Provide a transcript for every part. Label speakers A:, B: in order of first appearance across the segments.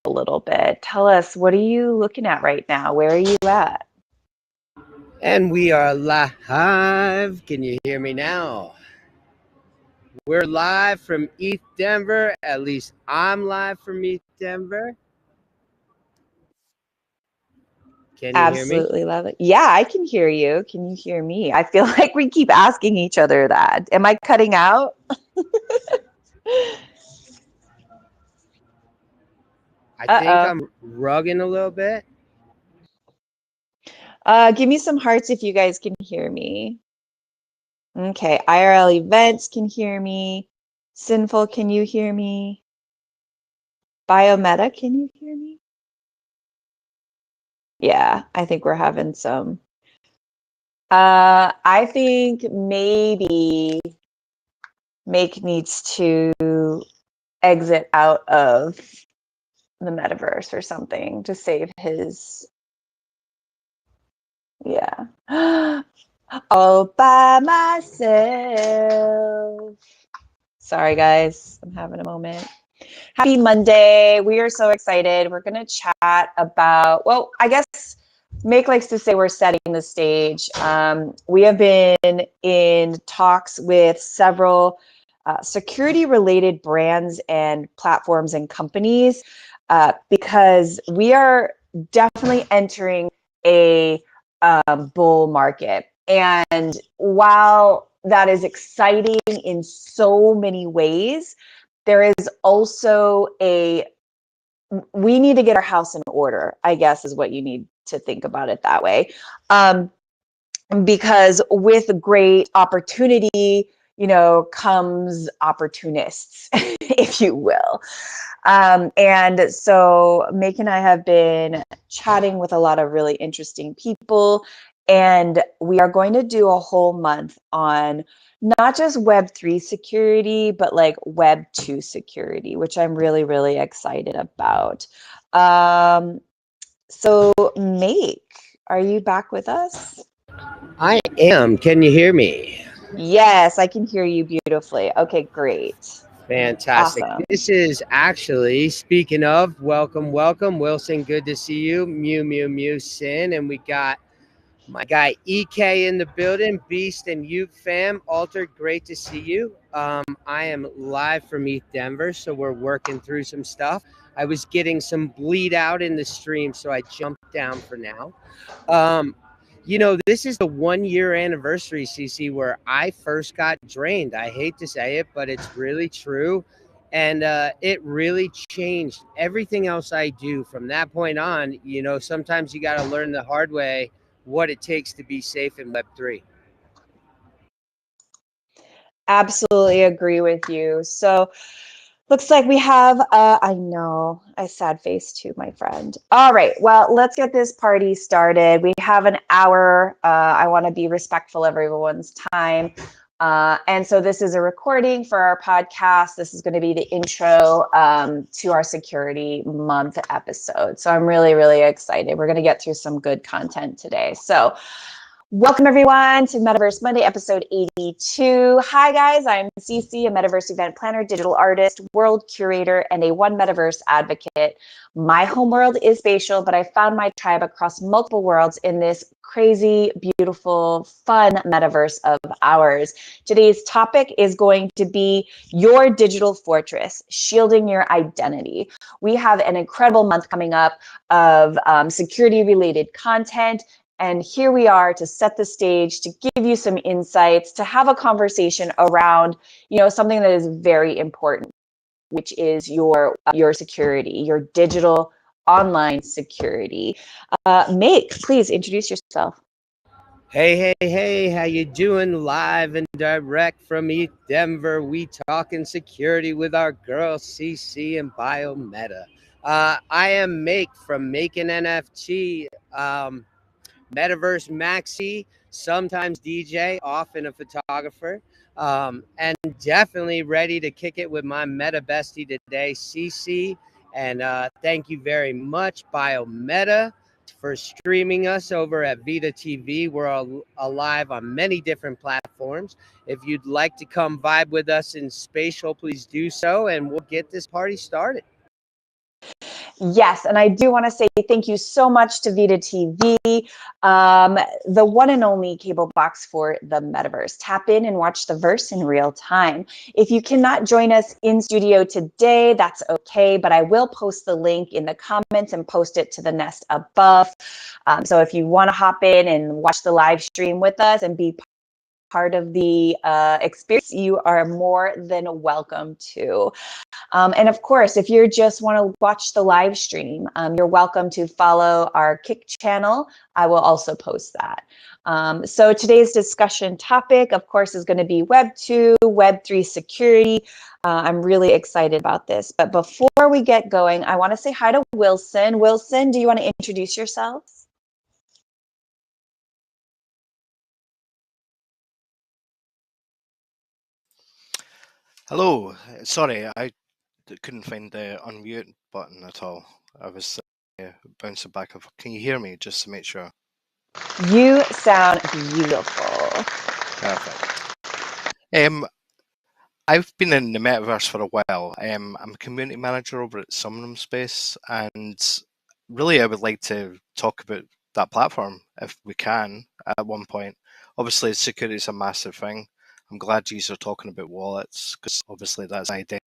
A: a little bit. Tell us, what are you looking at right now? Where are you at?
B: And we are live. Can you hear me now? We're live from ETH Denver. At least I'm live from ETH Denver. Can you hear me?
A: Absolutely love it. Yeah, I can hear you. Can you hear me? I feel like we keep asking each other that. Am I cutting out?
B: I think
A: Uh-oh.
B: I'm rugging a little bit.
A: Give me some hearts if you guys can hear me. Okay, IRL events can hear me. Sinful, can you hear me? Biometa, can you hear me? Yeah, I think we're having some. I think maybe Make needs to exit out of the metaverse or something to save his, yeah. All by myself. Sorry, guys. I'm having a moment. Happy Monday. We are so excited. We're going to chat about, well, I guess Make likes to say we're setting the stage. We have been in talks with several security-related brands and platforms and companies because we are definitely entering a bull market. And while that is exciting in so many ways, there is also we need to get our house in order, I guess is what you need to think about it that way. Because with great opportunity, comes opportunists, if you will. And so Make and I have been chatting with a lot of really interesting people, and we are going to do a whole month on not just Web3 security, but like Web2 security, which I'm really, really excited about. So Make, are you back with us?
B: I am. Can you hear me?
A: Yes, I can hear you beautifully. Okay, great.
B: Fantastic.
A: Awesome.
B: This is actually, speaking of, welcome, Wilson. Good to see you. Mew, Sin. And we got my guy EK in the building, Beast and Ute fam. Altered, great to see you. I am live from ETH Denver, so we're working through some stuff. I was getting some bleed out in the stream, so I jumped down for now. This is the 1 year anniversary, CC, where I first got drained. I hate to say it, but it's really true. And it really changed everything else I do from that point on. Sometimes you got to learn the hard way what it takes to be safe in Web3.
A: Absolutely agree with you. So looks like we have, I know, a sad face too, my friend. All right, well, let's get this party started. We have an hour. I want to be respectful of everyone's time. And so this is a recording for our podcast. This is going to be the intro to our Security Month episode. So I'm really, really excited. We're going to get through some good content today. So welcome everyone to Metaverse Monday, episode 82. Hi guys, I'm Cece, a Metaverse event planner, digital artist, world curator, and a One Metaverse advocate. My home world is spatial, but I found my tribe across multiple worlds in this crazy, beautiful, fun metaverse of ours. Today's topic is going to be your digital fortress, shielding your identity. We have an incredible month coming up of security-related content. And here we are to set the stage, to give you some insights, to have a conversation around, something that is very important, which is your security, your digital online security. Make, please introduce yourself.
B: Hey, how you doing? Live and direct from ETH Denver. We talking security with our girl CC and Biometa. I am Make from Making NFT. Metaverse Maxi, sometimes DJ, often a photographer, and definitely ready to kick it with my meta bestie today, CC. And thank you very much, Biometa, for streaming us over at Vita TV. We're alive on many different platforms. If you'd like to come vibe with us in spatial, please do so, and we'll get this party started.
A: Yes, and I do want to say thank you so much to Vita TV, the one and only cable box for the metaverse. Tap in and watch the verse in real time. If you cannot join us in studio today, that's okay, but I will post the link in the comments and post it to the nest above. So if you want to hop in and watch the live stream with us and be part of the experience, you are more than welcome to. And of course, if you just want to watch the live stream, you're welcome to follow our Kick channel. I will also post that. So today's discussion topic, of course, is going to be Web 2, Web 3 security. I'm really excited about this. But before we get going, I want to say hi to Wilson. Wilson, do you want to introduce yourself?
C: Hello, sorry, I couldn't find the unmute button at all. I was bouncing back. Can you hear me, just to make sure?
A: You sound beautiful.
C: Perfect. I've been in the metaverse for a while. I'm a community manager over at Somnum Space, and really I would like to talk about that platform if we can at one point. Obviously, security is a massive thing. I'm glad you are talking about wallets, because obviously that's identity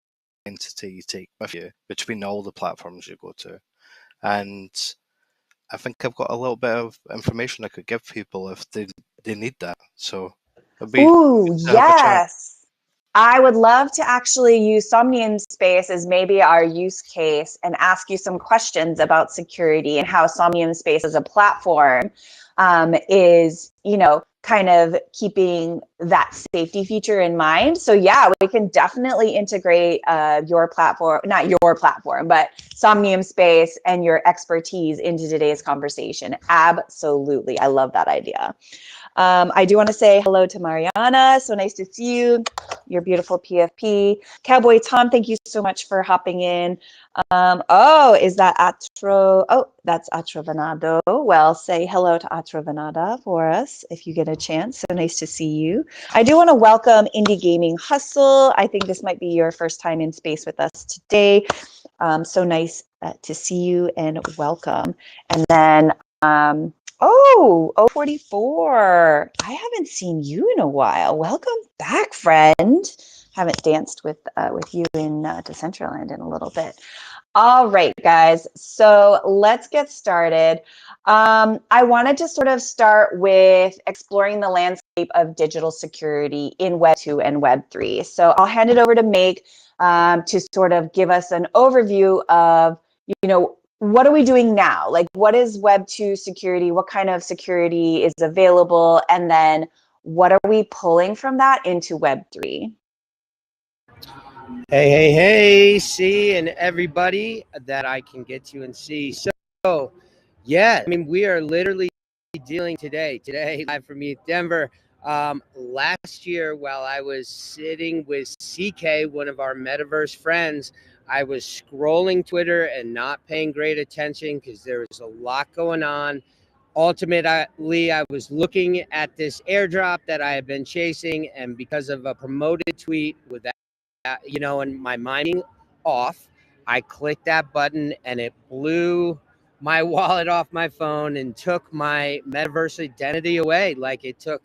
C: you take with you between all the platforms you go to. And I think I've got a little bit of information I could give people if they need that. So it'd be
A: Ooh,
C: good to have a chat.
A: yes. I would love to actually use Somnium Space as maybe our use case and ask you some questions about security and how Somnium Space as a platform is, kind of keeping that safety feature in mind. So yeah, we can definitely integrate your platform, not your platform, but Somnium Space and your expertise into today's conversation. Absolutely. I love that idea. I do want to say hello to Mariana. So nice to see you. Your beautiful PFP. Cowboy Tom, thank you so much for hopping in. Is that Atro? Oh, that's Atrovenado. Well, say hello to Atrovenada for us if you get a chance. So nice to see you. I do want to welcome Indie Gaming Hustle. I think this might be your first time in space with us today. So nice to see you and welcome. And then, 044. I haven't seen you in a while. Welcome back, friend. Haven't danced with you in Decentraland in a little bit. All right, guys. So let's get started. I wanted to sort of start with exploring the landscape of digital security in Web 2 and Web 3. So I'll hand it over to Meg to sort of give us an overview of, what are we doing now? Like, what is Web 2 security? What kind of security is available? And then what are we pulling from that into Web 3?
B: Hey, see, and everybody that I can get to and see. So, yeah, I mean, we are literally dealing today live from Denver. Last year, while I was sitting with CK, one of our metaverse friends, I was scrolling Twitter and not paying great attention because there was a lot going on. Ultimately, I was looking at this airdrop that I had been chasing, and because of a promoted tweet with that, and my mind being off, I clicked that button and it blew my wallet off my phone and took my metaverse identity away. Like it took,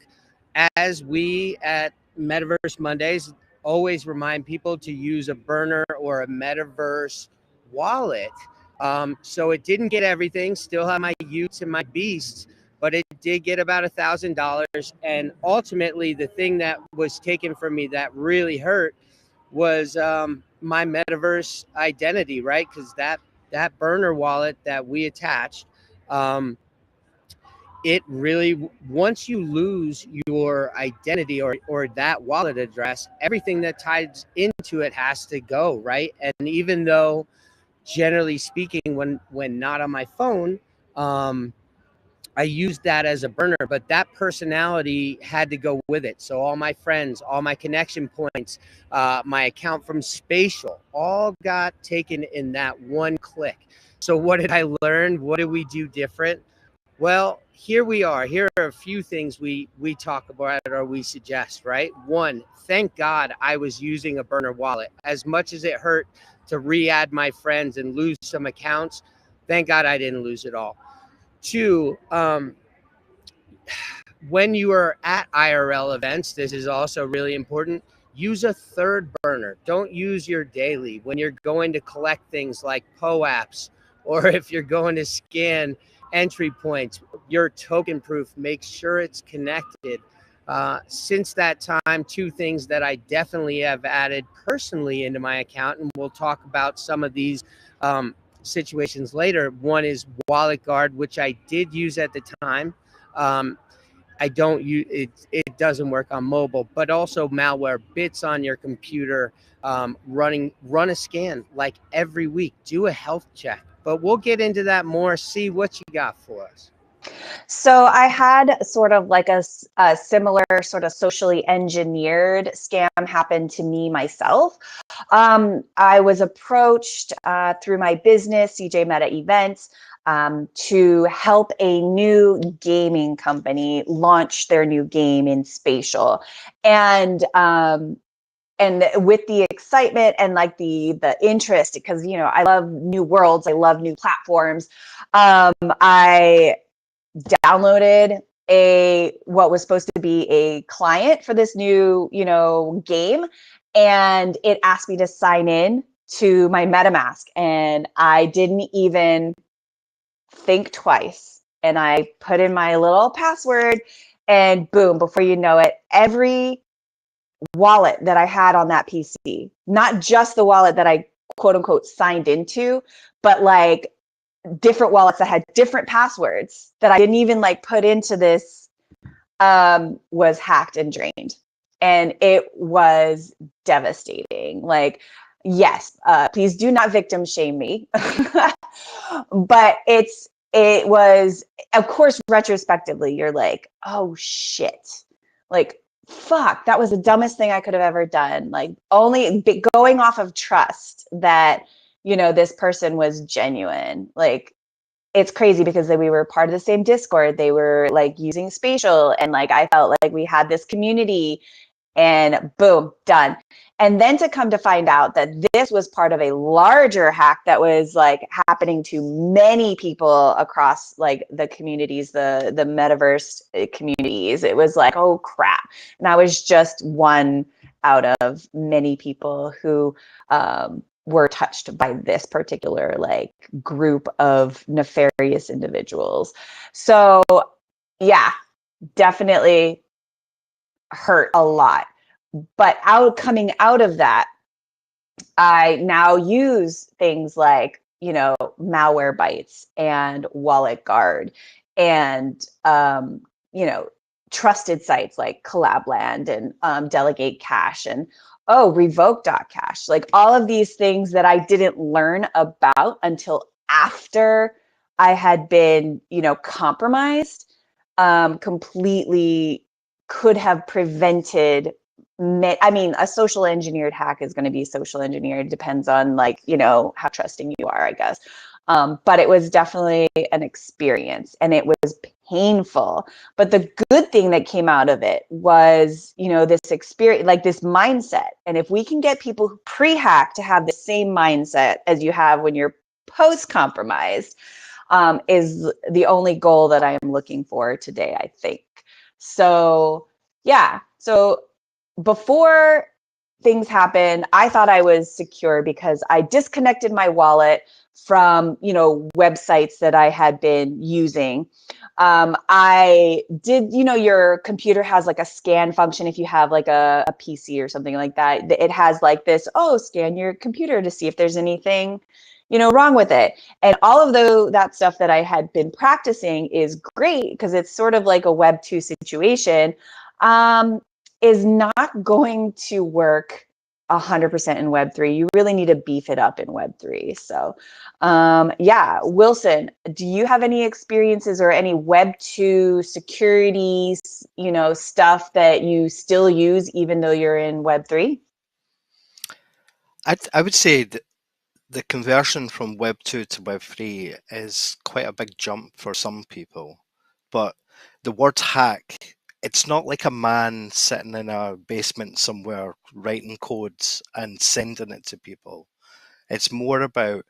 B: as we at Metaverse Mondays always remind people to use a burner or a metaverse wallet. So it didn't get everything, still have my Utes and my beasts, but it did get about $1,000. And ultimately, the thing that was taken from me that really hurt was my metaverse identity, right? Because that burner wallet that we attached, it really, once you lose your identity or that wallet address, everything that ties into it has to go, right? And even though, generally speaking, when not on my phone, I used that as a burner, but that personality had to go with it. So all my friends, all my connection points, my account from Spatial, all got taken in that one click. So what did I learn? What did we do different? Well, here we are. Here are a few things we talk about or we suggest, right? One, thank God I was using a burner wallet. As much as it hurt to re-add my friends and lose some accounts, thank God I didn't lose it all. Two, when you are at IRL events, this is also really important. Use a third burner. Don't use your daily when you're going to collect things like POAPs, or if you're going to scan entry points, your token proof, make sure it's connected. Since that time, two things that I definitely have added personally into my account, and we'll talk about some of these situations later. One is Wallet Guard, which I did use at the time. I don't use it. It doesn't work on mobile, but also malware bits on your computer. Run a scan like every week. Do a health check. But we'll get into that more. See what you got for us.
A: So I had sort of like a similar sort of socially engineered scam happen to me myself. I was approached through my business, CJ Meta Events, to help a new gaming company launch their new game in spatial. And with the excitement and like the interest, because I love new worlds, I love new platforms. I downloaded what was supposed to be a client for this new game, and it asked me to sign in to my MetaMask, and I didn't even think twice, and I put in my little password, and boom, before you know it, every wallet that I had on that PC, not just the wallet that I quote unquote signed into, but like different wallets that had different passwords that I didn't even like put into this, was hacked and drained. And it was devastating. Like, yes, please do not victim shame me. But it was, of course, retrospectively, you're like, oh shit. Like, fuck, that was the dumbest thing I could have ever done. Like, only going off of trust that, this person was genuine. Like, it's crazy because we were part of the same Discord. They were like using spatial, and like I felt like we had this community, and boom, done. And then to come to find out that this was part of a larger hack that was like happening to many people across like the communities, the metaverse communities. It was like, oh crap. And I was just one out of many people who were touched by this particular like group of nefarious individuals. So yeah, definitely hurt a lot. But coming out of that, I now use things like, malware bytes and wallet guard, and, trusted sites like Collabland and Delegate Cash and, Revoke.cash. Like all of these things that I didn't learn about until after I had been, compromised, completely could have prevented. I mean, a social engineered hack is going to be social engineered. Depends on like, how trusting you are, I guess. But it was definitely an experience, and it was painful. But the good thing that came out of it was, this experience, like this mindset. And if we can get people who pre-hack to have the same mindset as you have when you're post-compromised, is the only goal that I am looking for today, I think. So, yeah. So before things happened, I thought I was secure because I disconnected my wallet from, websites that I had been using. I did, your computer has like a scan function. If you have like a PC or something like that, it has like this, scan your computer to see if there's anything, wrong with it. And all of that stuff that I had been practicing is great because it's sort of like a Web 2 situation. Is not going to work 100% in Web3. You really need to beef it up in Web3. So, yeah, Wilson, do you have any experiences or any Web2 security, stuff that you still use even though you're in Web3?
C: I would say that the conversion from Web 2 to Web 3 is quite a big jump for some people. but the word hack, it's not like a man sitting in a basement somewhere writing codes and sending it to people. It's more about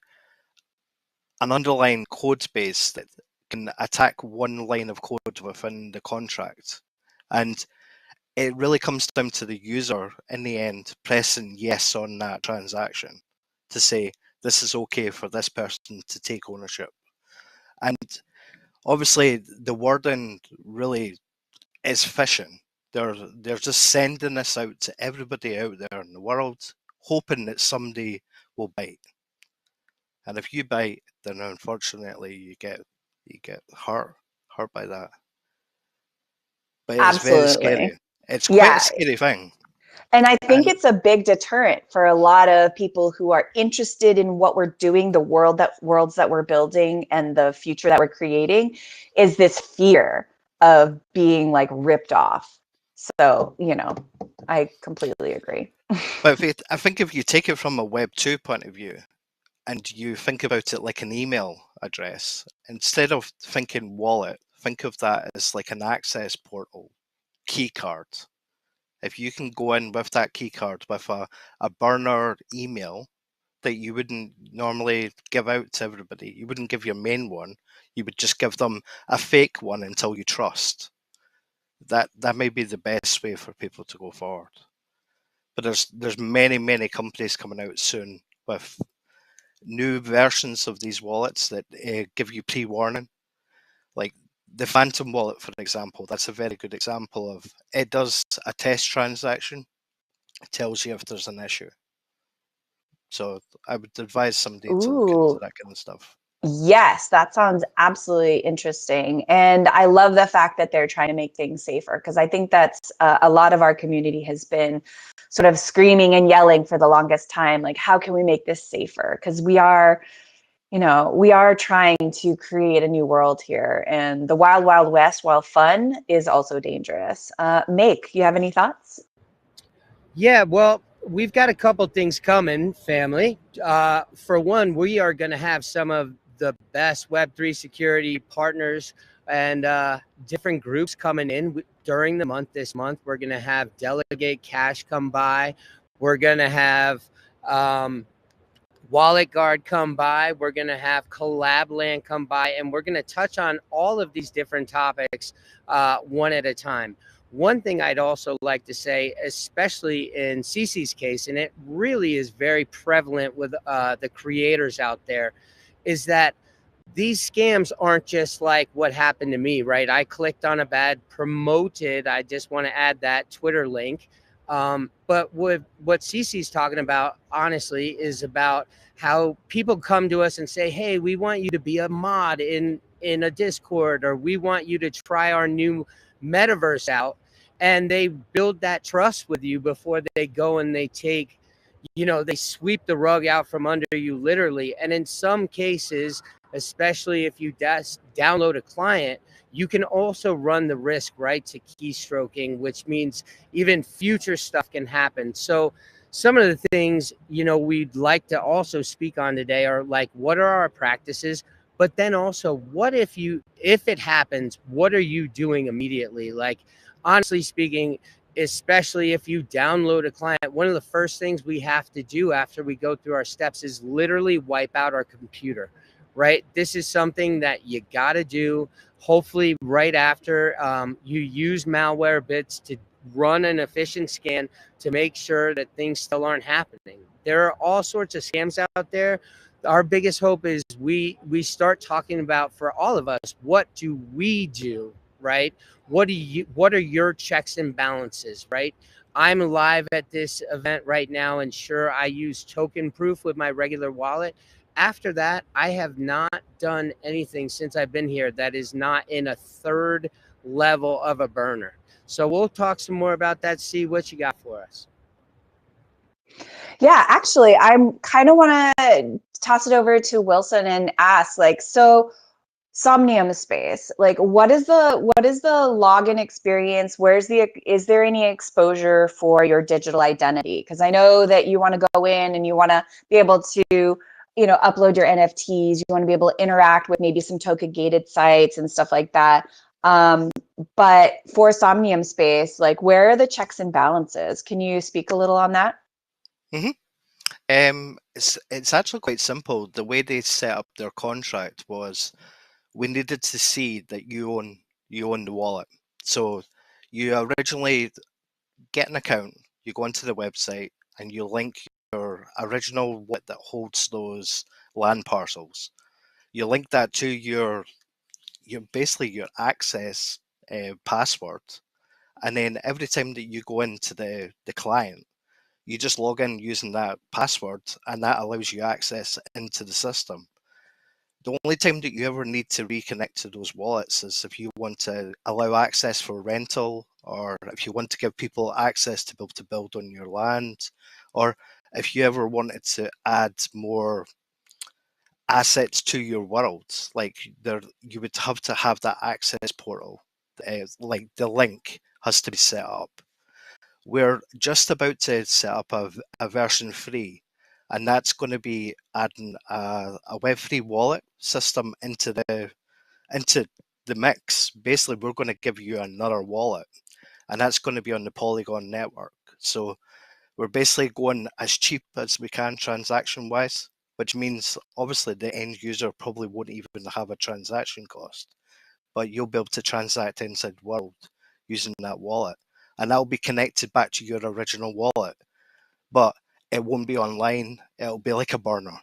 C: an underlying code base that can attack one line of code within the contract. And it really comes down to the user in the end pressing yes on that transaction to say this is okay for this person to take ownership. And obviously the wording really is phishing. They're just sending this out to everybody out there in the world, hoping that somebody will bite. And if you bite, then unfortunately you get hurt by that. But it's very
A: Absolutely.
C: scary. It's quite a
A: Yeah.
C: scary thing.
A: And I think
C: And
A: it's a big deterrent for a lot of people who are interested in what we're doing, the worlds that we're building and the future that we're creating, is this fear of being like ripped off. So, I completely agree.
C: but I think if you take it from a Web 2 point of view and you think about it like an email address, instead of thinking wallet, think of that as like an access portal, key card. If you can go in with that key card with a burner email that you wouldn't normally give out to everybody, you wouldn't give your main one, you would just give them a fake one until you trust. That may be the best way for people to go forward. But there's many companies coming out soon with new versions of these wallets that give you pre-warning. Like the Phantom wallet, for example, that's a very good example of it does a test transaction. It tells you if there's an issue. So I would advise somebody to look into
A: Ooh,
C: that kind of stuff.
A: yes, that sounds absolutely interesting. And I love the fact that they're trying to make things safer, because I think that's a lot of our community has been sort of screaming and yelling for the longest time, like, how can we make this safer? Because we are trying to create a new world here. And the wild, wild west, while fun, is also dangerous. Make, you have any thoughts?
B: Yeah, well, we've got a couple things coming, family. For one, we are going to have some of the best Web3 security partners and different groups coming in during the month. This month, we're going to have Delegate Cash come by. We're going to have Wallet Guard come by. We're going to have Collabland come by, and we're going to touch on all of these different topics one at a time. One thing I'd also like to say, especially in Cece's case, and it really is very prevalent with the creators out there, is that these scams aren't just like what happened to me, right? I clicked on a bad promoted, I just want to add that Twitter link. But what Cece's talking about, honestly, is about how people come to us and say, hey, we want you to be a mod in a Discord, or we want you to try our new metaverse out. And they build that trust with you before they go and they take, they sweep the rug out from under you, literally. And in some cases, especially if you download a client, you can also run the risk, right, to keystroking, which means even future stuff can happen. So some of the things, we'd like to also speak on today are like, what are our practices? But then also, what if it happens, what are you doing immediately? Like, honestly speaking, especially if you download a client, one of the first things we have to do after we go through our steps is literally wipe out our computer, right? This is something that you got to do. Hopefully right after you use malware bits to run an efficient scan to make sure that things still aren't happening. There are all sorts of scams out there. Our biggest hope is we start talking about, for all of us, what do we do, right? What are your checks and balances, right? I'm live at this event right now, and sure, I use token proof with my regular wallet. After that, I have not done anything since I've been here that is not in a third level of a burner. So we'll talk some more about that. See what you got for us.
A: Yeah, actually, I'm kind of want to toss it over to Wilson and ask, like, so Somnium space, like, what is the login experience? Is there any exposure for your digital identity? Because I know that you want to go in and you want to be able to, upload your NFTs. You want to be able to interact with maybe some token gated sites and stuff like that. But for Somnium Space, like, where are the checks and balances? Can you speak a little on that?
C: hmm it's actually quite simple. The way they set up their contract was we needed to see that you own the wallet. So you originally get an account, you go onto the website, and you link your original wallet that holds those land parcels. You link that to your basically your access password, and then every time that you go into the client, you just log in using that password, and that allows you access into the system. The only time that you ever need to reconnect to those wallets is if you want to allow access for rental, or if you want to give people access to be able to build on your land, or if you ever wanted to add more assets to your world. Like there, you would have to have that access portal. Like the link has to be set up. We're just about to set up a version 3, and that's going to be adding a Web3 wallet system into the mix. Basically, we're going to give you another wallet, and that's going to be on the Polygon network. So we're basically going as cheap as we can transaction wise, which means obviously the end user probably won't even have a transaction cost, but you'll be able to transact inside the world using that wallet. And that'll be connected back to your original wallet, but it won't be online. It'll be like a burner.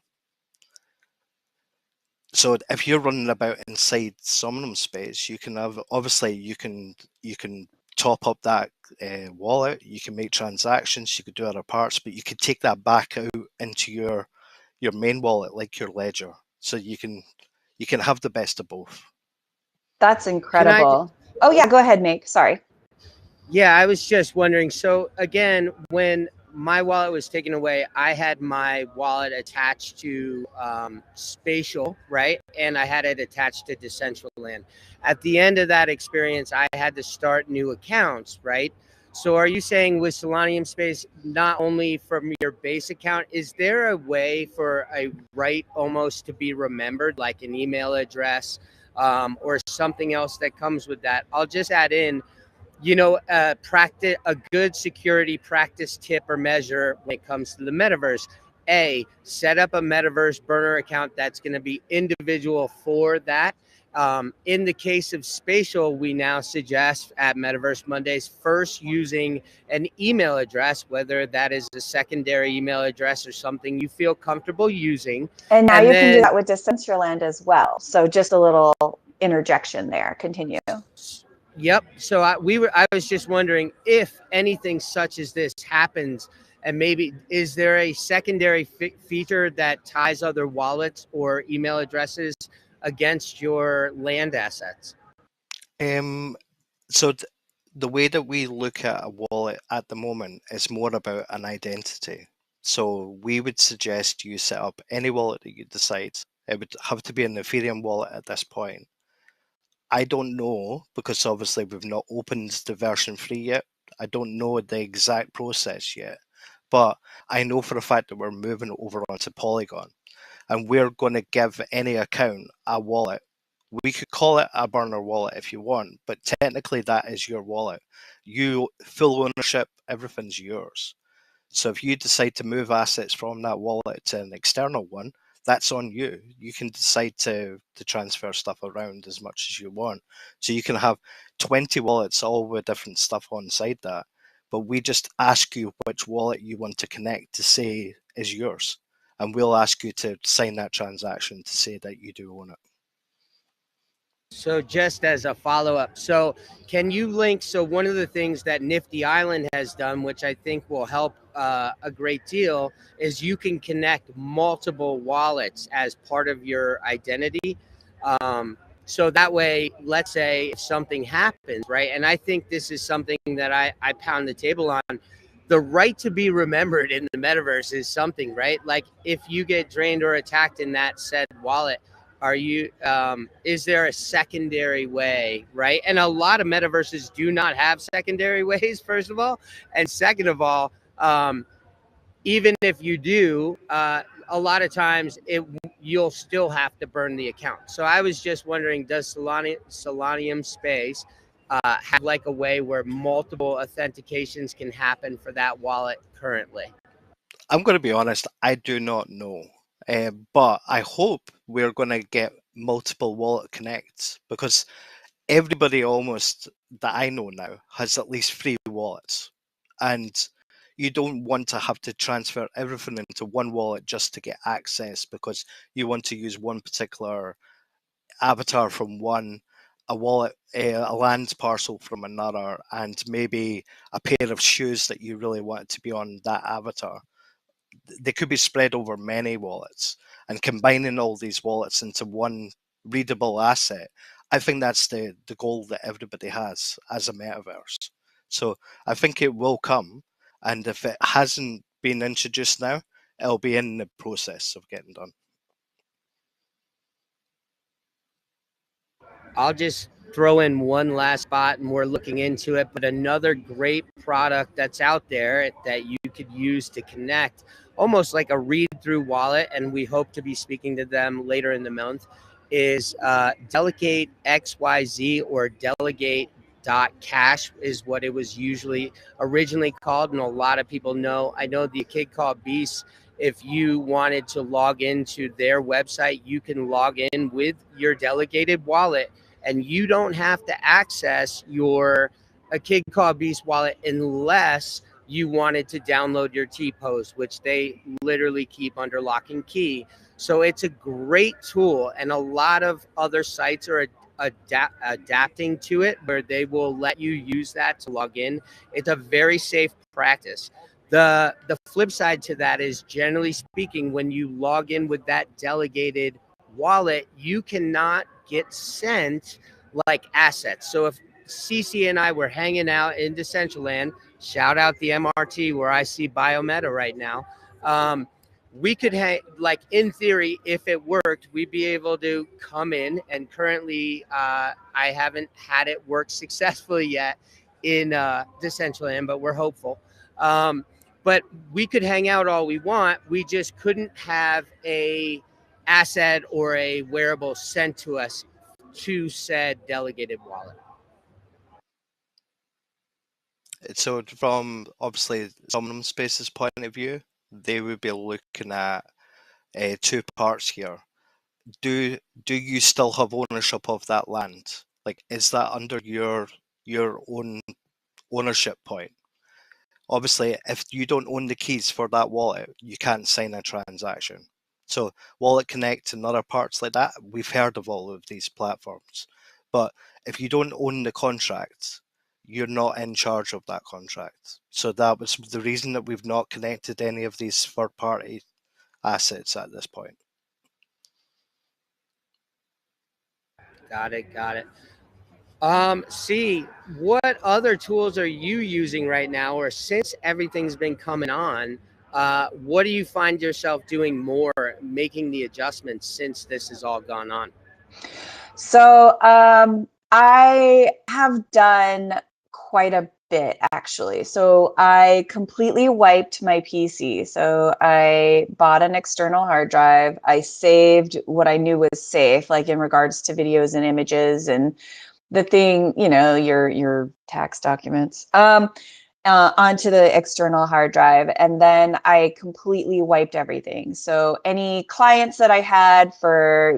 C: So if you're running about inside Somnium Space, you can have obviously you can top up that wallet. You can make transactions. You could do other parts, but you could take that back out into your main wallet, like your ledger. So you can have the best of both.
A: That's
B: Can I?
A: incredible. Oh yeah, go ahead, Meg. Sorry.
B: Yeah, I was just wondering. So again, when my wallet was taken away, I had my wallet attached to Spatial, right? And I had it attached to Decentraland. At the end of that experience, I had to start new accounts, right? So are you saying with Solanium Space, not only from your base account, is there a way for a right almost to be remembered, like an email address or something else that comes with that? I'll just add in, practice a good security practice tip or measure when it comes to the metaverse. Set up a metaverse burner account that's going to be individual for that. In the case of Spatial, we now suggest at Metaverse Mondays first using an email address, whether that is a secondary email address or something you feel comfortable using.
A: And now
B: And
A: you can do
B: then
A: that with Decentraland as well. So just a little interjection there. Continue.
B: Yep. So I was just wondering if anything such as this happens, and maybe is there a secondary feature that ties other wallets or email addresses against your land assets?
C: So the way that we look at a wallet at the moment is more about an identity. So we would suggest you set up any wallet that you decide. It would have to be an Ethereum wallet at this point. I don't know, because obviously we've not opened the version 3 yet. I don't know the exact process yet, but I know for a fact that we're moving over onto Polygon, and we're going to give any account a wallet. We could call it a burner wallet if you want, but technically that is your wallet. You full ownership, everything's yours. So if you decide to move assets from that wallet to an external one, that's on you. You can decide to transfer stuff around as much as you want. So you can have 20 wallets, all with different stuff on inside that. But we just ask you which wallet you want to connect to say is yours. And we'll ask you to sign that transaction to say that you do own it.
B: So just as a follow-up, so can you link? So one of the things that Nifty Island has done, which I think will help a great deal, is you can connect multiple wallets as part of your identity. So that way, let's say if something happens, right? And I think this is something that I pound the table on. The right to be remembered in the metaverse is something, right? Like if you get drained or attacked in that said wallet, is there a secondary way, right? And a lot of metaverses do not have secondary ways, first of all. And second of all, even if you do, a lot of times you'll still have to burn the account. So I was just wondering, does Selenium Space have like a way where multiple authentications can happen for that wallet currently?
C: I'm going to be honest, I do not know. But I hope we're going to get multiple wallet connects, because everybody almost that I know now has at least 3 wallets. And you don't want to have to transfer everything into one wallet just to get access, because you want to use one particular avatar from one, a wallet, a land parcel from another, and maybe a pair of shoes that you really want to be on that avatar. They could be spread over many wallets, and combining all these wallets into one readable asset. I think that's the goal that everybody has as a metaverse. So I think it will come, and if it hasn't been introduced now, it'll be in the process of getting done.
B: I'll just throw in one last spot, and we're looking into it, but another great product that's out there that you could use to connect, almost like a read-through wallet, and we hope to be speaking to them later in the month, is Delegate XYZ, or Delegate.cash is what it was originally called, and a lot of people know. I know the kid called Beast, if you wanted to log into their website, you can log in with your delegated wallet, and you don't have to access your A Kid Called Beast wallet unless you wanted to download your T-Pose, which they literally keep under lock and key. So it's a great tool, and a lot of other sites are adapting to it, where they will let you use that to log in. It's a very safe practice. The flip side to that is, generally speaking, when you log in with that delegated wallet, you cannot get sent like assets. So if CC and I were hanging out in Decentraland, shout out the MRT where I see Biometa right now, we could like, in theory, if it worked, we'd be able to come in, and currently I haven't had it work successfully yet in Decentraland, but we're hopeful. But we could hang out all we want. We just couldn't have a asset or a wearable sent to us to said delegated wallet.
C: So from obviously Somnum Space's point of view, they would be looking at 2 parts here. Do you still have ownership of that land? Like, is that under your own ownership point? Obviously, if you don't own the keys for that wallet, you can't sign a transaction. So Wallet Connect and other parts like that, we've heard of all of these platforms. But if you don't own the contract, you're not in charge of that contract. So that was the reason that we've not connected any of these third-party assets at this point.
B: Got it. See, what other tools are you using right now, or since everything's been coming on, what do you find yourself doing more, making the adjustments since this has all gone on?
A: So I have done quite a bit, actually. So I completely wiped my PC. So I bought an external hard drive. I saved what I knew was safe, like in regards to videos and images and the thing, your tax documents, onto the external hard drive. And then I completely wiped everything. So any clients that I had for,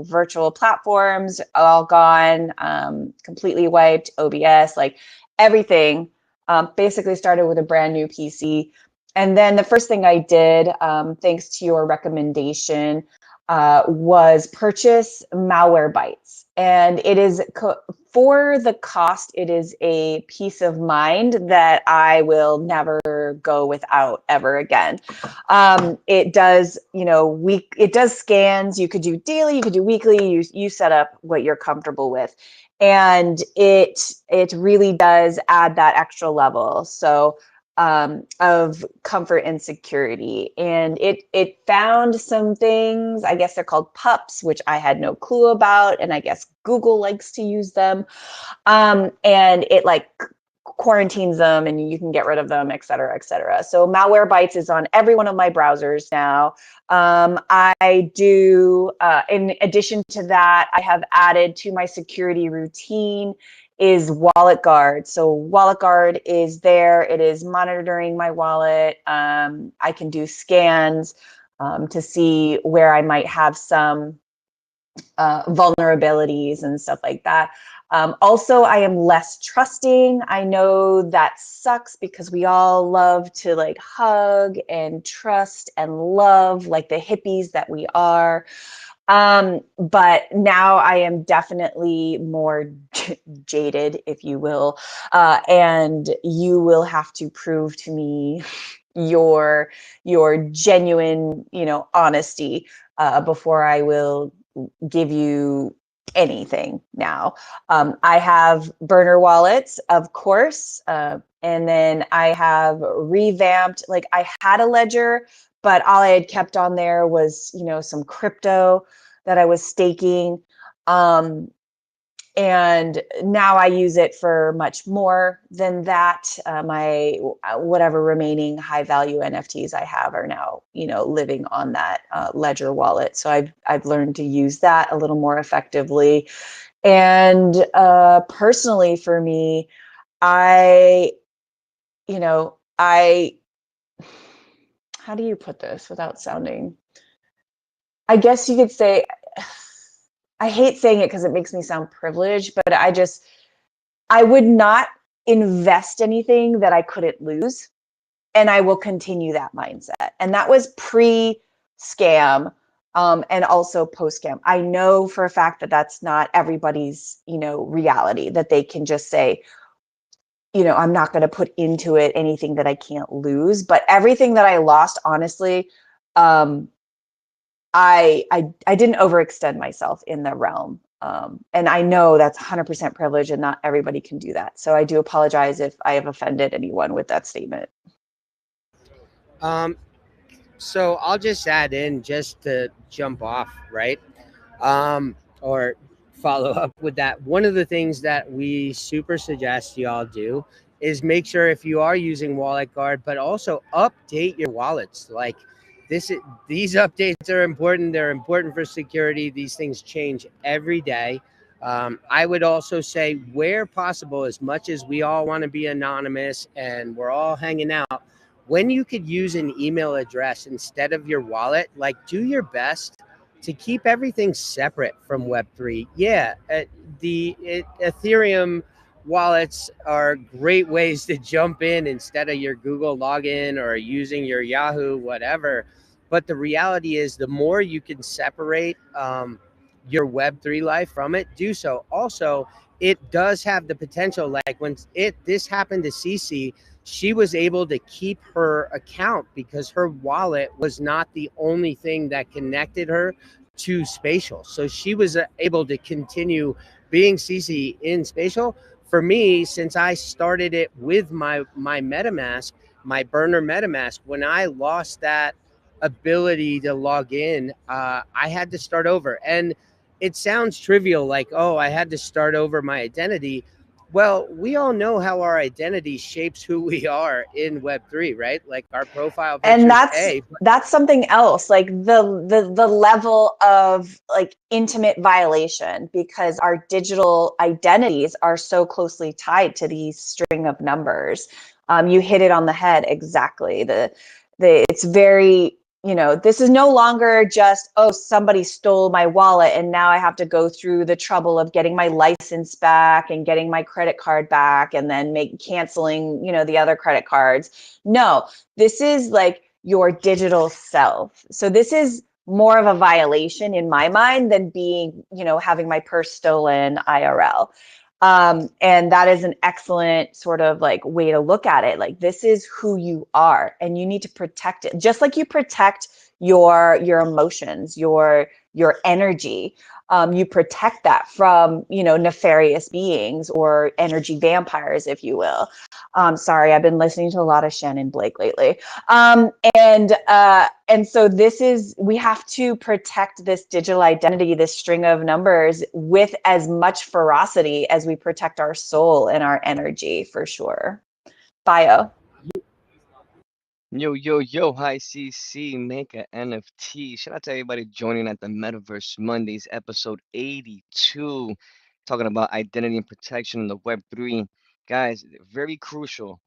A: virtual platforms, all gone, completely wiped. OBS, like everything, basically started with a brand new PC. And then the first thing I did, thanks to your recommendation, was purchase Malwarebytes. And it is for the cost, it is a peace of mind that I will never go without ever again. It does, it does scans. You could do daily, you could do weekly. You set up what you're comfortable with, and it really does add that extra level. So of comfort and security. And it found some things, I guess they're called pups, which I had no clue about. And I guess Google likes to use them. And it like quarantines them and you can get rid of them, et cetera, et cetera. So Malwarebytes is on every one of my browsers now. I do, in addition to that, I have added to my security routine is Wallet Guard. So Wallet Guard is there. It is monitoring my wallet. I can do scans to see where I might have some vulnerabilities and stuff like that. Also, I am less trusting. I know that sucks because we all love to like hug and trust and love like the hippies that we are. But now I am definitely more jaded, if you will, and you will have to prove to me your genuine, honesty before I will give you anything now. I have burner wallets, of course, and then I have revamped, like I had a ledger, but all I had kept on there was, some crypto that I was staking. And now I use it for much more than that. My whatever remaining high value NFTs I have are now, living on that Ledger wallet. So I've learned to use that a little more effectively. And personally, for me, I, I how do you put this without sounding? I guess you could say. I hate saying it because it makes me sound privileged, but I would not invest anything that I couldn't lose. And I will continue that mindset. And that was pre-scam and also post-scam. I know for a fact that that's not everybody's, reality, that they can just say, I'm not going to put into it anything that I can't lose. But everything that I lost, honestly, I didn't overextend myself in the realm. And I know that's 100% privilege and not everybody can do that. So I do apologize if I have offended anyone with that statement.
B: So I'll just add in just to jump off, right? Or follow up with that. One of the things that we super suggest y'all do is make sure if you are using Wallet Guard, but also update your wallets. Like these updates are important. They're important for security. These things change every day. I would also say, where possible, as much as we all want to be anonymous and we're all hanging out, when you could use an email address instead of your wallet, like do your best to keep everything separate from Web3. Yeah, Ethereum wallets are great ways to jump in instead of your Google login or using your Yahoo, whatever. But the reality is, the more you can separate your Web3 life from it, do so. Also, it does have the potential, like when this happened to Cece, she was able to keep her account because her wallet was not the only thing that connected her to Spatial. So she was able to continue being Cece in Spatial. For me, since I started it with my MetaMask, my burner MetaMask, when I lost that ability to log in, I had to start over. And it sounds trivial, like, oh, I had to start over my identity. Well, we all know how our identity shapes who we are in Web3, right? Like our profile pictures.
A: And that's something else, like the level of like intimate violation, because our digital identities are so closely tied to these string of numbers. You hit it on the head exactly. It's very, this is no longer just, oh, somebody stole my wallet and now I have to go through the trouble of getting my license back and getting my credit card back and then canceling, the other credit cards. No, this is like your digital self. So this is more of a violation in my mind than being, having my purse stolen IRL. And that is an excellent sort of like way to look at it. Like, this is who you are and you need to protect it, just like you protect your emotions, your energy. you protect that from, nefarious beings or energy vampires, if you will. Sorry, I've been listening to a lot of Shannon Blake lately. And so we have to protect this digital identity, this string of numbers, with as much ferocity as we protect our soul and our energy, for sure. Bio.
D: Yo, yo, yo, hi CC, make a NFT. Shout out to everybody joining at the Metaverse Mondays, episode 82, talking about identity and protection in the Web3. Guys, very crucial.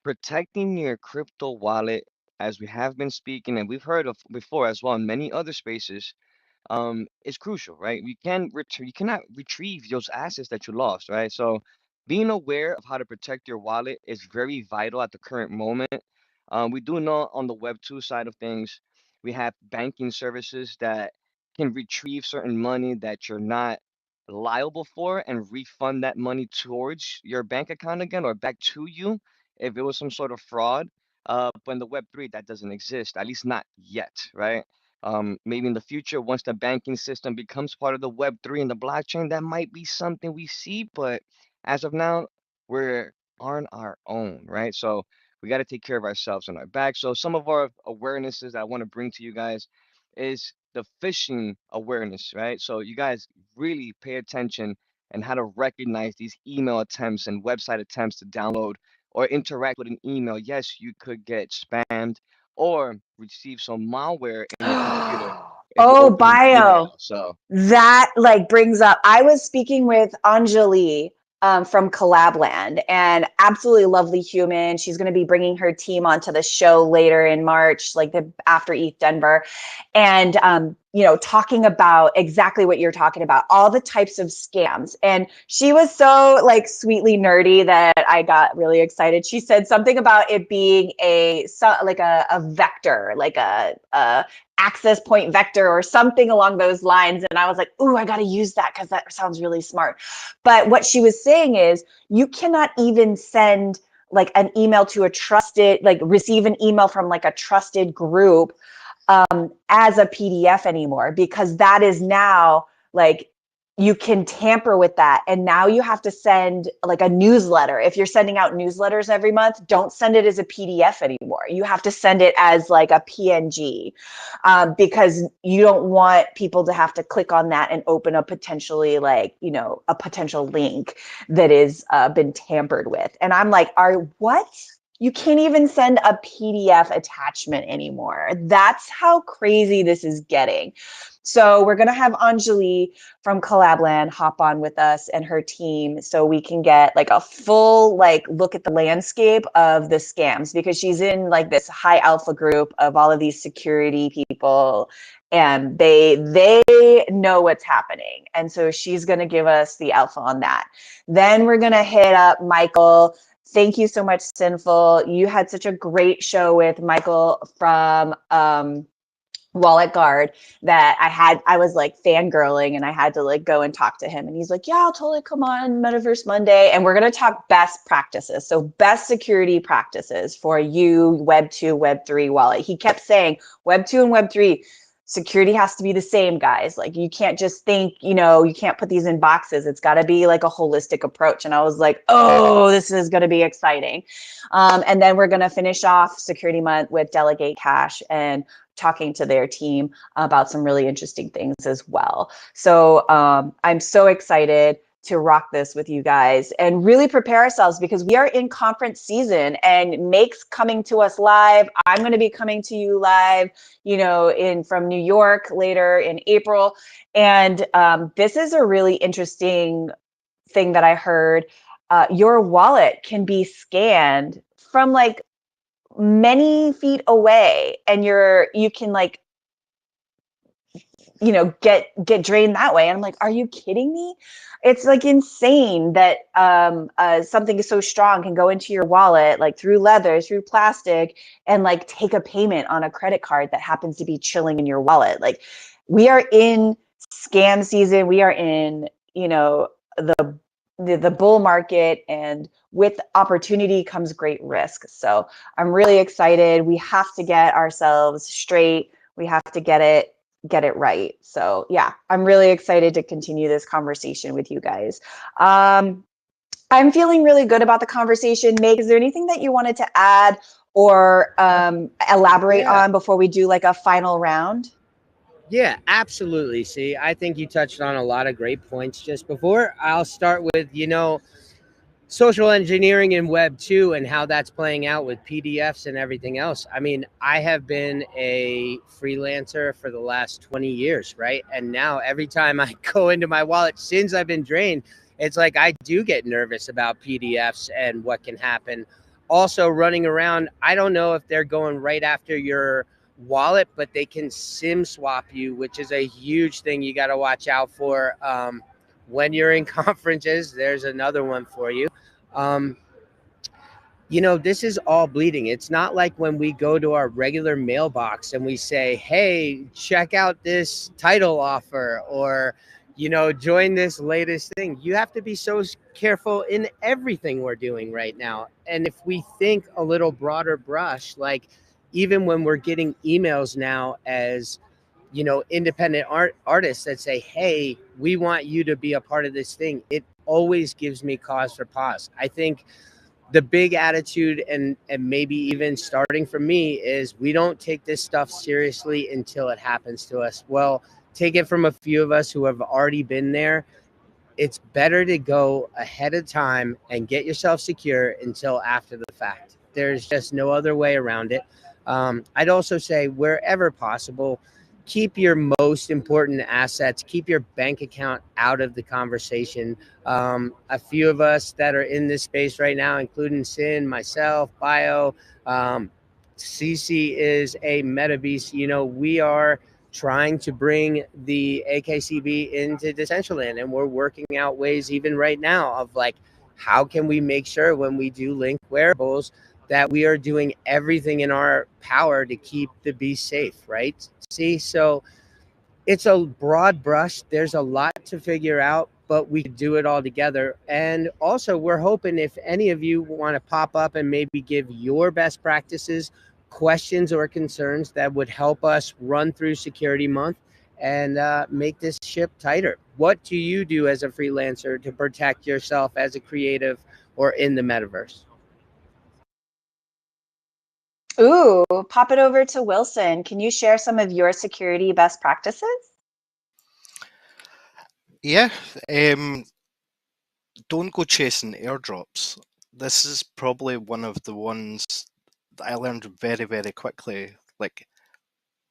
D: Protecting your crypto wallet, as we have been speaking, and we've heard of before as well in many other spaces, is crucial, right? You cannot retrieve those assets that you lost, right? So being aware of how to protect your wallet is very vital at the current moment. We do know on the Web2 side of things, we have banking services that can retrieve certain money that you're not liable for and refund that money towards your bank account again or back to you if it was some sort of fraud. But in the Web3, that doesn't exist, at least not yet, right? Maybe in the future, once the banking system becomes part of the Web3 and the blockchain, that might be something we see. But as of now, we're on our own, right? So we got to take care of ourselves on our back. So some of our awarenesses that I want to bring to you guys is the phishing awareness, right? So you guys really pay attention and how to recognize these email attempts and website attempts to download or interact with an email. Yes, you could get spammed or receive some malware in your computer if you
A: Oh,
D: open an
A: Bio.
D: email. So
A: That brings up, I was speaking with Anjali from Collabland, and absolutely lovely human. She's going to be bringing her team onto the show later in March, after ETH Denver, and talking about exactly what you're talking about, all the types of scams. And she was so sweetly nerdy that I got really excited. She said something about it being a vector, a access point vector or something along those lines. And I was like, ooh, I got to use that because that sounds really smart. But what she was saying is you cannot even send an email to a trusted, receive an email from a trusted group as a PDF anymore, because that is now you can tamper with that. And now you have to send a newsletter. If you're sending out newsletters every month, don't send it as a PDF anymore. You have to send it as a PNG, because you don't want people to have to click on that and open a potentially a potential link that is been tampered with. And I'm like, what? You can't even send a PDF attachment anymore. That's how crazy this is getting. So we're going to have Anjali from Collabland hop on with us and her team so we can get a full look at the landscape of the scams, because she's in this high alpha group of all of these security people, and they know what's happening. And so she's going to give us the alpha on that. Then we're going to hit up Michael. Thank you so much, Sinful. You had such a great show with Michael from Wallet Guard that I was fangirling, and I had to go and talk to him. And he's like, yeah, I'll totally come on Metaverse Monday. And we're going to talk best practices. So best security practices for you, Web 2, Web 3 wallet. He kept saying Web 2 and Web 3, security has to be the same, guys. You can't just think, you can't put these in boxes. It's got to be a holistic approach. And I was like, oh, this is going to be exciting. And then we're going to finish off Security Month with Delegate Cash and talking to their team about some really interesting things as well. So I'm so excited to rock this with you guys and really prepare ourselves, because we are in conference season and Make's coming to us live. I'm going to be coming to you live, from New York later in April. And this is a really interesting thing that I heard. Your wallet can be scanned from many feet away, and you can get drained that way. And I'm like, are you kidding me? It's insane that something so strong can go into your wallet, through leather, through plastic, and take a payment on a credit card that happens to be chilling in your wallet. We are in scam season. We are in, the bull market, and with opportunity comes great risk. So I'm really excited. We have to get ourselves straight. We have to get it get it right. So yeah, I'm really excited to continue this conversation with you guys. I'm feeling really good about the conversation. Meg, is there anything that you wanted to add or elaborate
B: Yeah.
A: on before we do like a final round?
B: Yeah, absolutely. See, I think you touched on a lot of great points just before. I'll start with, social engineering and web 2 and how that's playing out with PDFs and everything else. I mean, I have been a freelancer for the last 20 years, right? And now every time I go into my wallet since I've been drained, it's like I do get nervous about PDFs and what can happen. Also, running around, I don't know if they're going right after your wallet, but they can SIM swap you, which is a huge thing you got to watch out for. When you're in conferences, there's another one for you. Um, this is all bleeding. It's not like when we go to our regular mailbox and we say, hey, check out this title offer or, join this latest thing. You have to be so careful in everything we're doing right now. And if we think a little broader brush, like even when we're getting emails now as, independent artists that say, hey, we want you to be a part of this thing, it always gives me cause for pause. I think the big attitude and maybe even starting from me is we don't take this stuff seriously until it happens to us. Well, take it from a few of us who have already been there. It's better to go ahead of time and get yourself secure until after the fact. There's just no other way around it. I'd also say wherever possible, keep your most important assets, keep your bank account out of the conversation. A few of us that are in this space right now, including Sin, myself, Bio, CC is a meta beast. We are trying to bring the AKCB into Decentraland, and we're working out ways even right now of like, how can we make sure when we do link wearables that we are doing everything in our power to keep the beast safe, right? See, so it's a broad brush. There's a lot to figure out, but we could do it all together. And also, we're hoping if any of you want to pop up and maybe give your best practices, questions, or concerns that would help us run through Security Month and make this ship tighter. What do you do as a freelancer to protect yourself as a creative or in the metaverse?
A: Ooh, pop it over to Wilson. Can you share some of your security best practices?
C: Yeah, um, don't go chasing airdrops. This is probably one of the ones that I learned very, very quickly. Like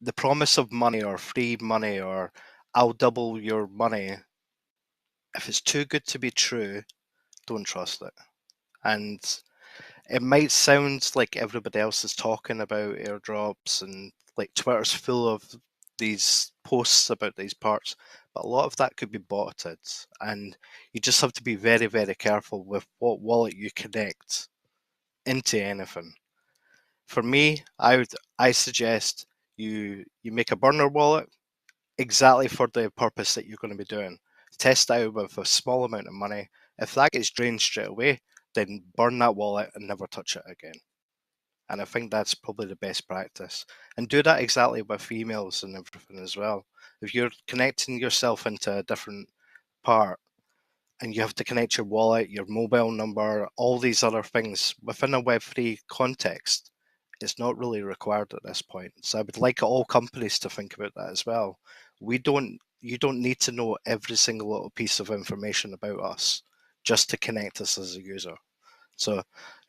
C: the promise of money or free money or I'll double your money. If it's too good to be true, don't trust it. And it might sound like everybody else is talking about airdrops and like Twitter's full of these posts about these parts, but a lot of that could be botted. And you just have to be very, very careful with what wallet you connect into anything. For me, I suggest you make a burner wallet exactly for the purpose that you're going to be doing. Test out with a small amount of money. If that gets drained straight away, then burn that wallet and never touch it again. And I think that's probably the best practice. And do that exactly with emails and everything as well. If you're connecting yourself into a different part and you have to connect your wallet, your mobile number, all these other things within a Web3 context, it's not really required at this point. So I would like all companies to think about that as well. You don't need to know every single little piece of information about us just to connect us as a user. So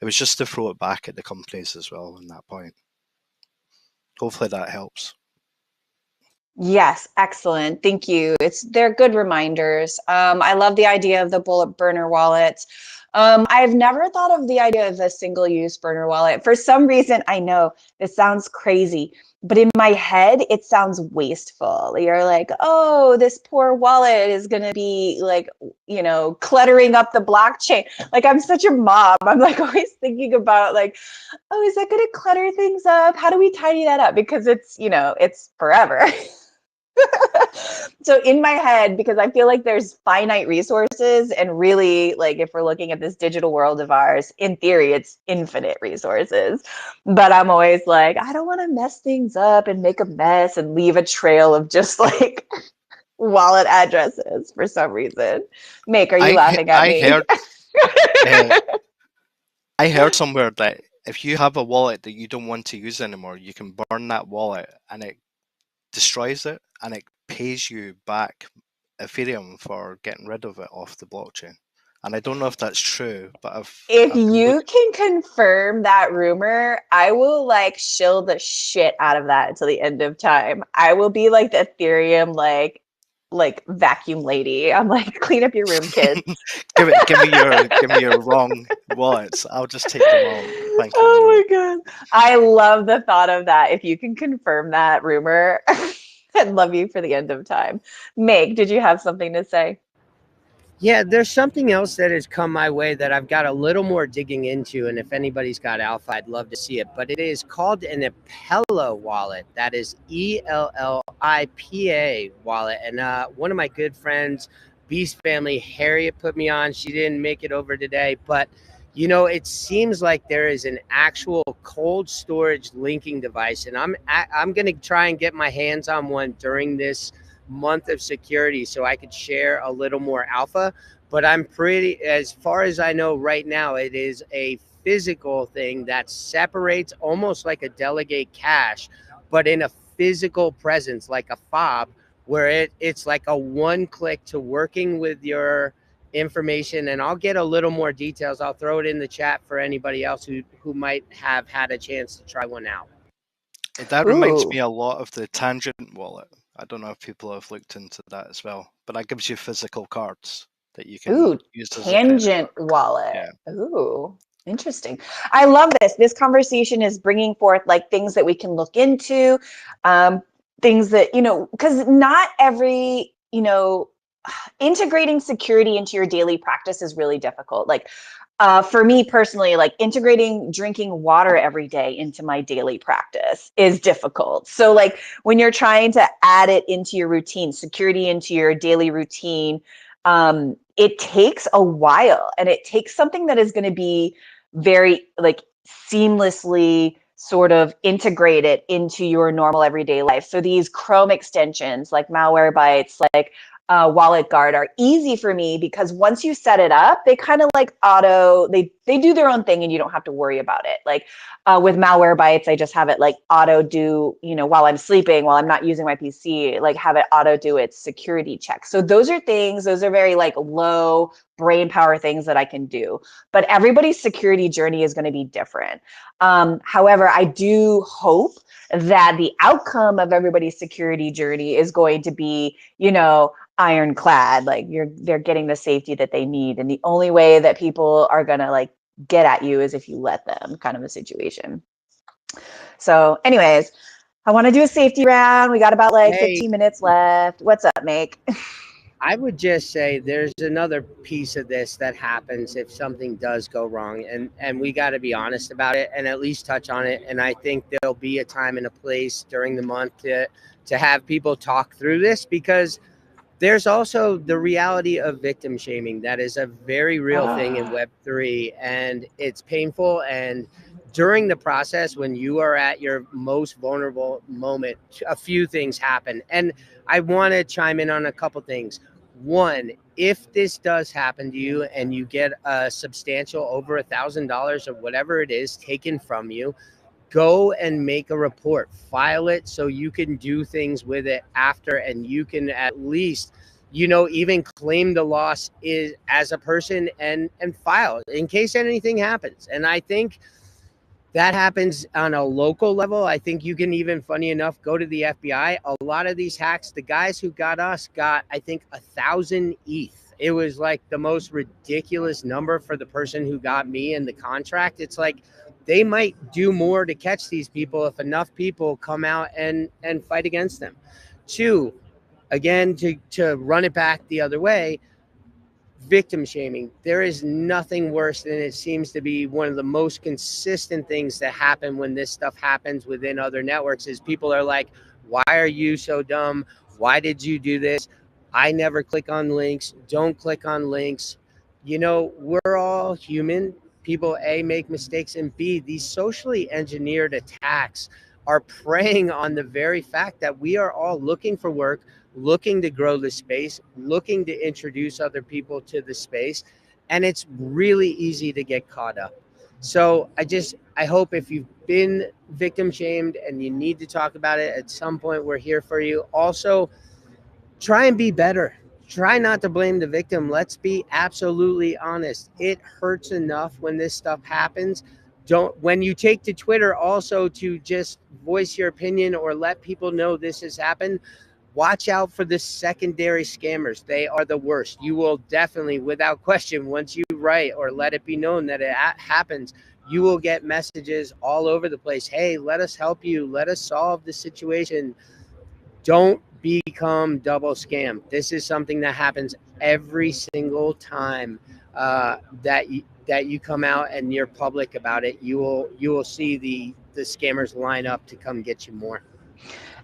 C: it was just to throw it back at the companies as well on that point. Hopefully that helps.
A: Yes, excellent. Thank you. They're good reminders. I love the idea of the bullet burner wallet. I've never thought of the idea of a single-use burner wallet. For some reason, I know this sounds crazy, but in my head, it sounds wasteful. You're like, oh, this poor wallet is going to be like, cluttering up the blockchain. Like I'm such a mom. I'm like always thinking about like, oh, is that going to clutter things up? How do we tidy that up? Because it's forever. So in my head, because I feel like there's finite resources, and really, like, if we're looking at this digital world of ours, in theory, it's infinite resources. But I'm always like, I don't want to mess things up and make a mess and leave a trail of just like wallet addresses for some reason. Make, are you laughing at
C: I
A: me?
C: heard uh, I heard somewhere that if you have a wallet that you don't want to use anymore, you can burn that wallet and it destroys it and it pays you back Ethereum for getting rid of it off the blockchain. And I don't know if that's true, but
A: If
C: I've been
A: you
C: looking.
A: can confirm that rumor, I will like shill the shit out of that until the end of time. I will be like the Ethereum like vacuum lady. I'm like, clean up your room, kids.
C: Give me your wrong wallets. I'll just take them all. Thank you very
A: Oh
C: much.
A: my god. I love the thought of that. If you can confirm that rumor, I'd love you for the end of time. Meg, did you have something to say?
B: Yeah, there's something else that has come my way that I've got a little more digging into. And if anybody's got alpha, I'd love to see it. But it is called an Ellipella wallet. That is ELLIPA wallet. And one of my good friends, Beast Family, Harriet, put me on. She didn't make it over today. But, you know, it seems like there is an actual cold storage linking device. And I'm going to try and get my hands on one during this month of security so I could share a little more alpha. But I'm pretty, as far as I know right now, it is a physical thing that separates almost like a delegate cache, but in a physical presence, like a fob, where it's like a one click to working with your information. And I'll get a little more details. I'll throw it in the chat for anybody else who might have had a chance to try one out.
C: That reminds me
A: Ooh.
C: a lot of the Tangent wallet. I don't know if people have looked into that as well, but that gives you physical cards that you can
A: Ooh,
C: use as a credit
A: tangent
C: card.
A: wallet.
C: Yeah.
A: Ooh, interesting. I love this. This conversation is bringing forth like things that we can look into, um, things that, because not every, integrating security into your daily practice is really difficult. Like, for me personally, like integrating drinking water every day into my daily practice is difficult. So, like, when you're trying to add it into your routine, security into your daily routine, it takes a while, and it takes something that is going to be very like seamlessly sort of integrated into your normal everyday life. So these Chrome extensions like Malwarebytes, like Wallet Guard are easy for me because once you set it up, they kind of like they do their own thing and you don't have to worry about it. Like with Malwarebytes, I just have it like auto do, while I'm sleeping, while I'm not using my PC, like have it auto do its security check. So those are very like low brain power things that I can do. But everybody's security journey is going to be different. However, I do hope that the outcome of everybody's security journey is going to be, ironclad, like they're getting the safety that they need, and the only way that people are gonna like get at you is if you let them, kind of a situation. So anyways, I want to do a safety round. We got about like
B: Hey,
A: 15 minutes left. What's up, Make?
B: I would just say there's another piece of this that happens if something does go wrong, and we got to be honest about it and at least touch on it. And I think there'll be a time and a place during the month to have people talk through this, because there's also the reality of victim shaming. That is a very real thing in Web3, and it's painful. And during the process, when you are at your most vulnerable moment, a few things happen. And I want to chime in on a couple things. One, if this does happen to you and you get a substantial over $1,000 or whatever it is taken from you, go and make a report, file it so you can do things with it after, and you can at least, even claim the loss is as a person and file in case anything happens. And I think that happens on a local level. I think you can even, funny enough, go to the FBI. A lot of these hacks, the guys who got us got, I think, 1,000 ETH. It was like the most ridiculous number for the person who got me in the contract. It's like they might do more to catch these people if enough people come out and fight against them. Two, again, to run it back the other way, victim shaming. There is nothing worse than, it seems to be one of the most consistent things that happen when this stuff happens within other networks, is people are like, why are you so dumb? Why did you do this? I never click on links. Don't click on links. You know, we're all human. People, A, make mistakes, and B, these socially engineered attacks are preying on the very fact that we are all looking for work, looking to grow the space, looking to introduce other people to the space. And it's really easy to get caught up. So I hope if you've been victim shamed and you need to talk about it at some point, we're here for you. Also, try and be better. Try not to blame the victim. Let's be absolutely honest. It hurts enough when this stuff happens. Don't, when you take to Twitter also to just voice your opinion or let people know this has happened, watch out for the secondary scammers. They are the worst. You will definitely, without question, once you write or let it be known that it happens, you will get messages all over the place. Hey, let us help you. Let us solve the situation. Don't become double scam. This is something that happens every single time that you come out and you're public about it. You will see the scammers line up to come get you more.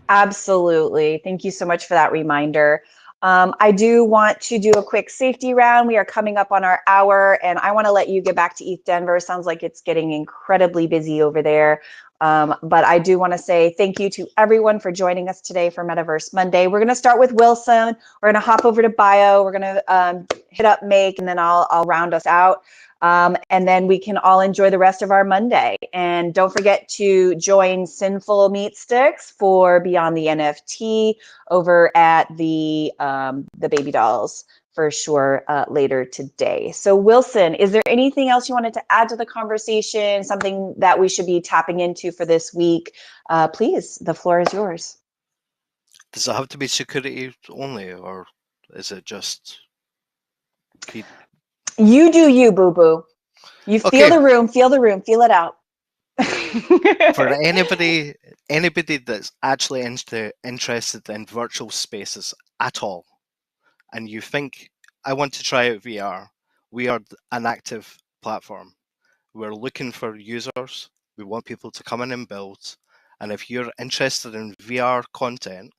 A: Absolutely. Thank you so much for that reminder. I do want to do a quick safety round. We are coming up on our hour, and I want to let you get back to East Denver. Sounds like it's getting incredibly busy over there. But I do want to say thank you to everyone for joining us today for Metaverse Monday. We're going to start with Wilson. We're going to hop over to Bio. We're going to hit up Make, and then I'll round us out. And then we can all enjoy the rest of our Monday. And don't forget to join Sinful Meat Sticks for Beyond the NFT over at the Baby Dolls for sure later today. So Wilson, is there anything else you wanted to add to the conversation? Something that we should be tapping into for this week? Please, the floor is yours.
C: Does it have to be security only, or is it just?
A: You do you, boo boo. You feel
C: Okay.
A: the room, feel it out.
C: For anybody that's actually interested in virtual spaces at all, and you think, I want to try out VR, we are an active platform. We're looking for users. We want people to come in and build. And if you're interested in VR content,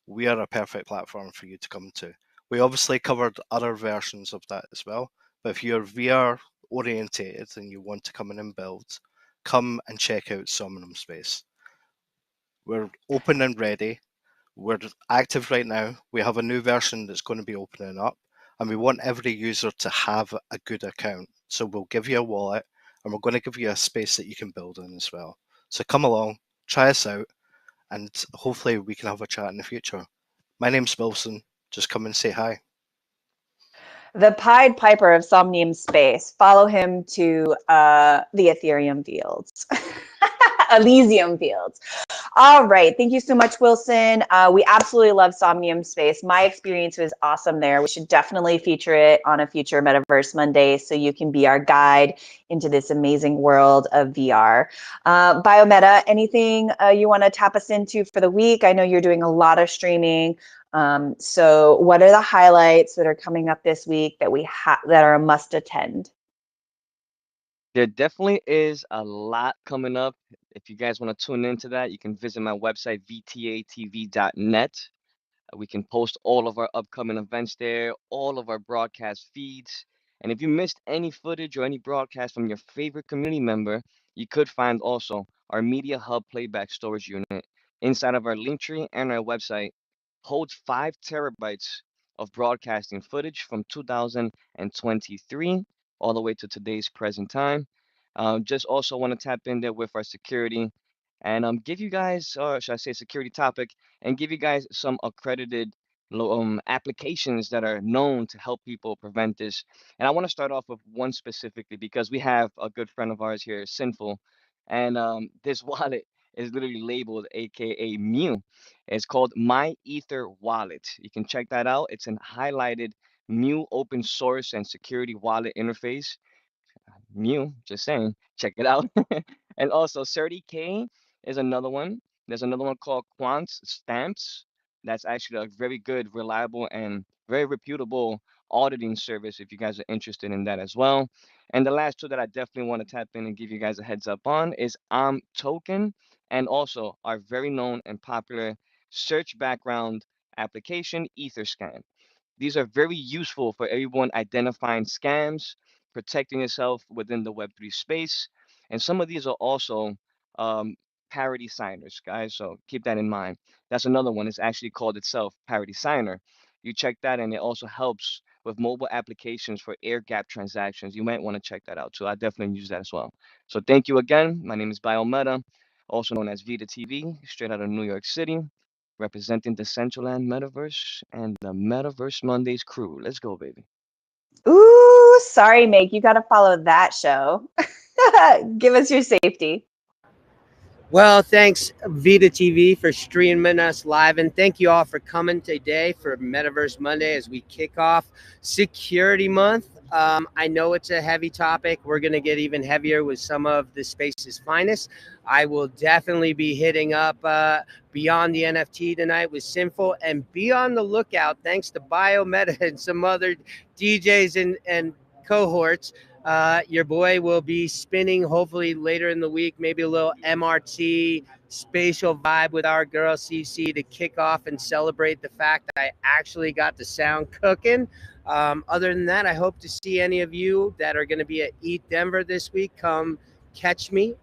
C: we are a perfect platform for you to come to. We obviously covered other versions of that as well. But if you're VR orientated and you want to come in and build, come and check out Somnum Space. We're open and ready. We're active right now. We have a new version that's going to be opening up, and we want every user to have a good account. So we'll give you a wallet, and we're going to give you a space that you can build in as well. So come along, try us out, and hopefully we can have a chat in the future. My name's Wilson. Just come and say hi.
A: The Pied Piper of Somnium Space. Follow him to the Ethereum fields, Elysium fields. All right. Thank you so much, Wilson. We absolutely love Somnium Space. My experience was awesome there. We should definitely feature it on a future Metaverse Monday so you can be our guide into this amazing world of VR. Biometa, anything you want to tap us into for the week? I know you're doing a lot of streaming. So what are the highlights that are coming up this week that that are a must attend?
D: There definitely is a lot coming up. If you guys want to tune into that, you can visit my website, vtatv.net. We can post all of our upcoming events there, all of our broadcast feeds. And if you missed any footage or any broadcast from your favorite community member, you could find also our Media Hub playback storage unit inside of our link tree, and our website holds 5 terabytes of broadcasting footage from 2023 all the way to today's present time. Just also want to tap in there with our security and give you guys, or should I say, security topic, and give you guys some accredited applications that are known to help people prevent this. And I want to start off with one specifically because we have a good friend of ours here, Sinful, and this wallet is literally labeled AKA Mew. It's called My Ether Wallet. You can check that out. It's an highlighted Mew open source and security wallet interface. Mew, just saying, check it out. And also 30K is another one. There's another one called Quant Stamps. That's actually a very good, reliable, and very reputable auditing service if you guys are interested in that as well. And the last two that I definitely want to tap in and give you guys a heads up on is Token, and also our very known and popular search background application, Etherscan. These are very useful for everyone identifying scams, protecting yourself within the Web3 space. And some of these are also um, parity signers, guys. So keep that in mind. That's another one. It's actually called itself Parity Signer. You check that, and it also helps with mobile applications for air gap transactions. You might want to check that out too. I definitely use that as well. So thank you again. My name is Biometa, also known as Vita TV, straight out of New York City, representing the Centraland Metaverse and the Metaverse Mondays crew. Let's go, baby.
A: Ooh, sorry, Meg. You got to follow that show. Give us your safety.
B: Well, thanks Vita TV for streaming us live, and thank you all for coming today for Metaverse Monday as we kick off Security Month. I know it's a heavy topic. We're going to get even heavier with some of the space's finest. I will definitely be hitting up Beyond the NFT tonight with Sinful, and be on the lookout, thanks to Biometa and some other DJs and cohorts. Your boy will be spinning hopefully later in the week, maybe a little MRT spatial vibe with our girl CC to kick off and celebrate the fact that I actually got the sound cooking. Other than that, I hope to see any of you that are going to be at Eat Denver this week. Come catch me.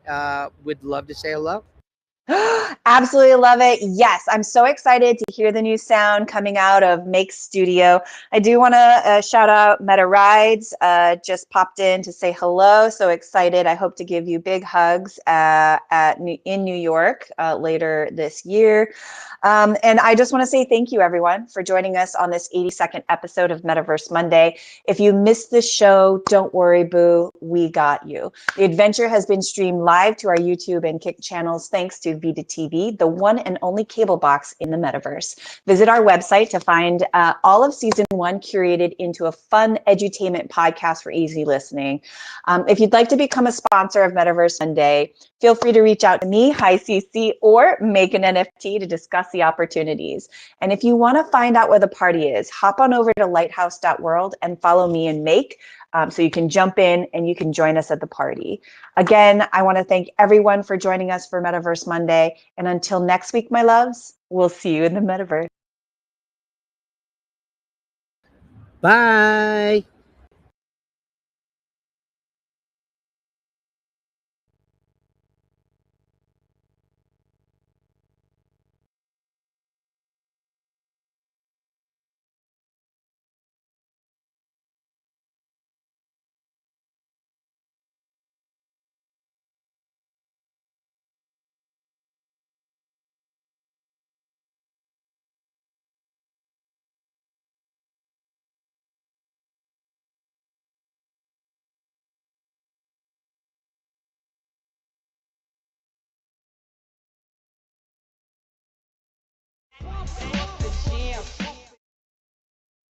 B: Would love to say hello.
A: Absolutely love it. Yes, I'm so excited to hear the new sound coming out of Make Studio. I do want to shout out Meta Rides. Just popped in to say hello. So excited. I hope to give you big hugs in New York later this year. And I just want to say thank you, everyone, for joining us on this 82nd episode of Metaverse Monday. If you missed this show, don't worry, boo. We got you. The adventure has been streamed live to our YouTube and Kick channels thanks to Vita TV, the one and only cable box in the metaverse. Visit our website to find all of season 1 curated into a fun edutainment podcast for easy listening. If you'd like to become a sponsor of Metaverse Monday, feel free to reach out to me, hi CC, or make an NFT to discuss the opportunities. And if you want to find out where the party is, hop on over to lighthouse.world and follow me and Make. So you can jump in and you can join us at the party. Again, I want to thank everyone for joining us for Metaverse Monday. And until next week, my loves, we'll see you in the metaverse.
B: Bye.